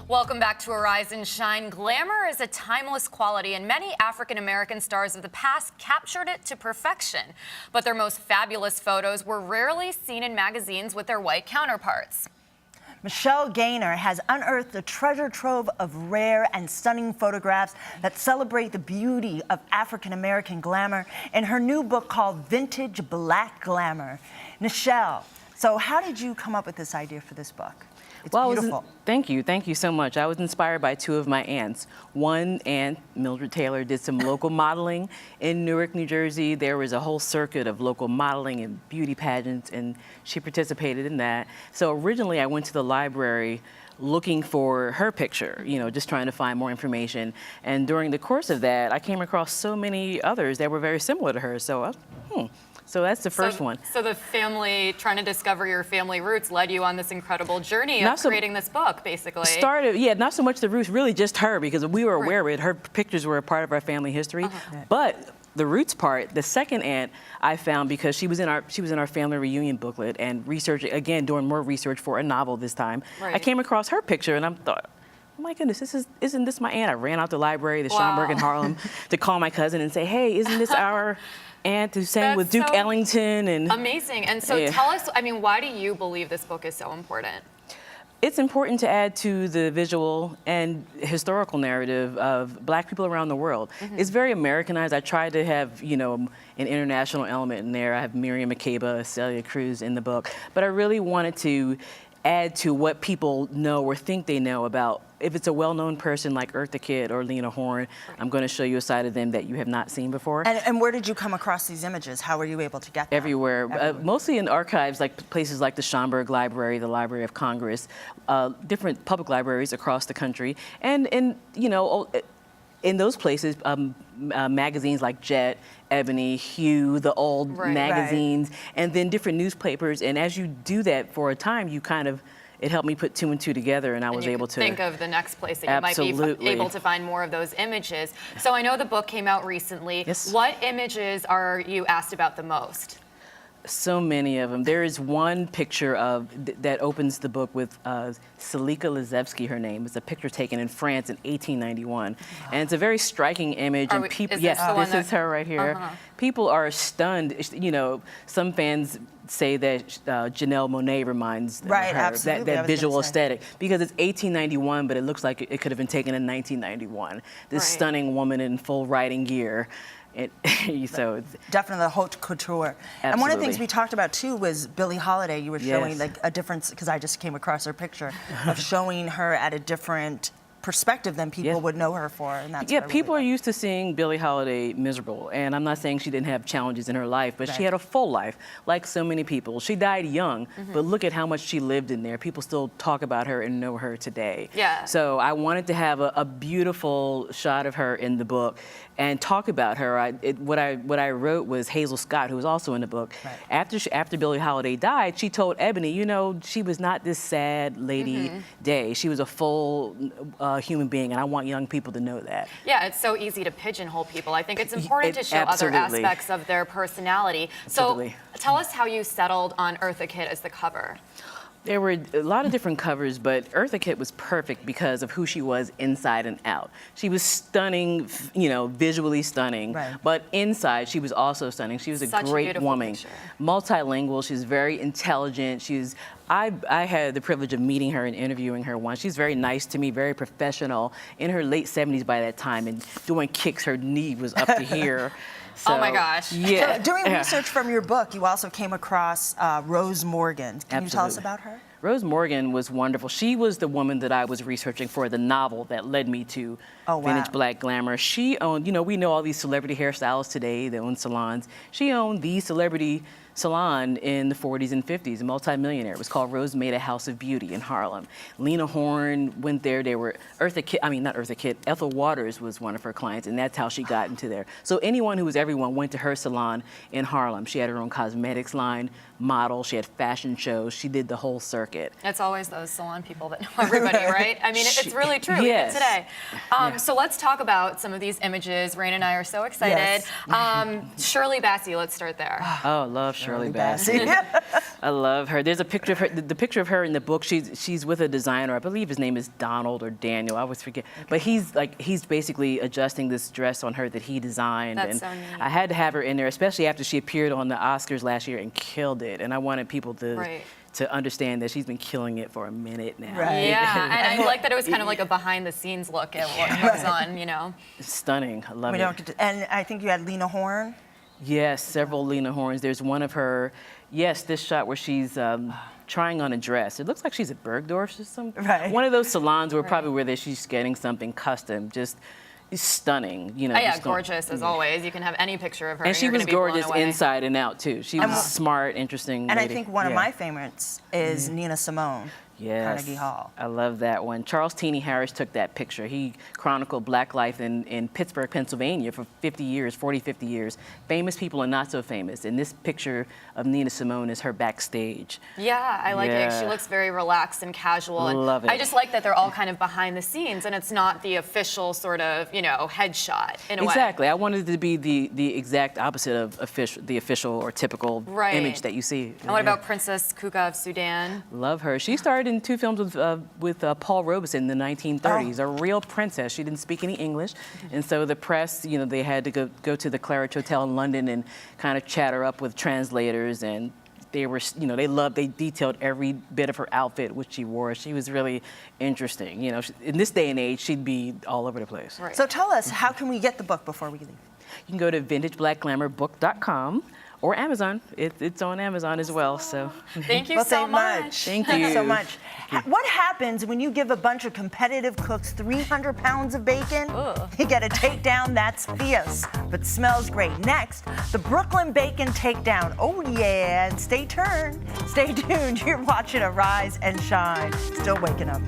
Welcome back to Arise and Shine. Glamour is a timeless quality, and many African-American stars of the past captured it to perfection. But their most fabulous photos were rarely seen in magazines with their white counterparts. Nichelle Gainer has unearthed a treasure trove of rare and stunning photographs that celebrate the beauty of African-American glamour in her new book called Vintage Black Glamour. Nichelle, so how did you come up with this idea for this book? It's beautiful. Thank you so much. I was inspired by two of my aunts. One aunt, Mildred Taylor, did some local modeling in Newark, New Jersey. There was a whole circuit of local modeling and beauty pageants, and she participated in that. So originally I went to the library looking for her picture, just trying to find more information. And during the course of that, I came across so many others that were very similar to her. So, So that's the first one. So the family, trying to discover your family roots, led you on this incredible journey of creating this book, basically. Not so much the roots, really just her, because we were aware of it. Her pictures were a part of our family history. But the roots part, the second aunt I found because she was in our family reunion booklet and researching, again, doing more research for a novel this time. Right. I came across her picture and I thought, oh my goodness, isn't this my aunt? I ran out the library, the Schomburg in Harlem, to call my cousin and say, hey, isn't this our aunt who sang with Duke Ellington? And amazing. And so tell us, why do you believe this book is so important? It's important to add to the visual and historical narrative of Black people around the world. It's very Americanized. I tried to have, an international element in there. I have Miriam Makeba, Celia Cruz in the book, but I really wanted to add to what people know or think they know about. If it's a well-known person like Eartha Kitt or Lena Horne, I'm going to show you a side of them that you have not seen before. And where did you come across these images? How were you able to get them? Everywhere. Mostly in archives, like places like the Schomburg Library, the Library of Congress, different public libraries across the country, and in those places, magazines like Jet, Ebony, Hue, the old magazines, and then different newspapers. And as you do that for a time, it helped me put two and two together, and I was able to think of the next place that you might be able to find more of those images. So I know the book came out recently. Yes. What images are you asked about the most? So many of them. There is one picture that opens the book with Salika Lizevsky, her name. It's a picture taken in France in 1891. And it's a very striking image. And people, this is her right here. People are stunned. Some fans say that Janelle Monáe reminds them of her, absolutely. that visual aesthetic, because it's 1891, but it looks like it could have been taken in 1991. This stunning woman in full riding gear. So it's definitely the haute couture. Absolutely. And one of the things we talked about too was Billie Holiday. You were showing like a difference, because I just came across her picture of showing her at a different perspective than people would know her for, and that's people are used to seeing Billie Holiday miserable, and I'm not saying she didn't have challenges in her life, but she had a full life, like so many people. She died young, but look at how much she lived in there. People still talk about her and know her today. So I wanted to have a beautiful shot of her in the book and talk about her. What I wrote was Hazel Scott, who was also in the book. After Billie Holiday died, she told Ebony, she was not this sad lady day. She was a full human being, and I want young people to know that. Yeah, it's so easy to pigeonhole people. I think it's important to show other aspects of their personality. So tell us how you settled on Eartha Kitt as the cover. There were a lot of different covers, but Eartha Kitt was perfect because of who she was inside and out. She was stunning, visually stunning, but inside she was also stunning. She was a great woman, multilingual. She was very intelligent. I had the privilege of meeting her and interviewing her once. She's very nice to me, very professional, in her late 70s by that time, and doing kicks, her knee was up to here. So, oh my gosh. Yeah. So doing research from your book, you also came across Rose Morgan. Can you tell us about her? Rose Morgan was wonderful. She was the woman that I was researching for the novel that led me to Vintage Black Glamour. She owned, we know all these celebrity hairstylists today that own salons. She owned the celebrity salon in the 40s and 50s, a multimillionaire. It was called Rose Made a House of Beauty in Harlem. Lena Horne went there. They were Ethel Waters was one of her clients, and that's how she got into there. So anyone who was everyone went to her salon in Harlem. She had her own cosmetics line, model, she had fashion shows, she did the whole circuit. It's always those salon people that know everybody, right? I mean, it's really true even today. So let's talk about some of these images. Rain and I are so excited. Shirley Bassey, let's start there. Oh, love Shirley. Shirley Bassey. I love her. There's a picture of her. The picture of her in the book. She's with a designer. I believe his name is Donald or Daniel. I always forget. But he's basically adjusting this dress on her that he designed. That's and so neat. I had to have her in there, especially after she appeared on the Oscars last year and killed it. And I wanted people to understand that she's been killing it for a minute now. Right. Yeah, and I like that it was kind of like a behind-the-scenes look at what goes on, you know. It's stunning. I love We it. don't get to, and I think you had Lena Horne. Yes, several Lena Hornes. There's one of her, this shot where she's trying on a dress. It looks like she's at Bergdorf's or something. Right. One of those salons where probably where she's getting something custom. Just stunning, you know. Oh, yeah, just gorgeous as always. You can have any picture of her. And she you're was gonna be blown gorgeous away. inside and out too. She was smart, interesting. And lady. I think one of my favorites is Nina Simone. Yes, Carnegie Hall. I love that one. Charles Teeny Harris took that picture. He chronicled Black life in Pittsburgh, Pennsylvania for 50 years, 50 years. Famous people and not so famous. And this picture of Nina Simone is her backstage. Yeah, I like it. She looks very relaxed and casual. And Love it. I just like that they're all kind of behind the scenes and it's not the official sort of, you know, headshot in a way. Exactly. I wanted it to be the exact opposite of the official or typical image that you see. And what about Princess Kuka of Sudan? Love her. She starred in 2 films with Paul Robeson in the 1930s. A real princess. She didn't speak any English, and so the press, you know, they had to go to the Claridge Hotel in London and kind of chat her up with translators, and they were, you know, they detailed every bit of her outfit which she wore. She was really interesting. You know, in this day and age, she'd be all over the place. Right. So tell us, how can we get the book before we leave? You can go to vintageblackglamourbook.com. or Amazon. It's on Amazon as well. So thank you so much. Thank Thank you you so much. What happens when you give a bunch of competitive cooks 300 pounds of bacon? Ugh. You get a takedown that's fierce, but smells great. Next, the Brooklyn Bacon Takedown. Oh yeah, and stay tuned. You're watching Arise and Shine. Still waking up.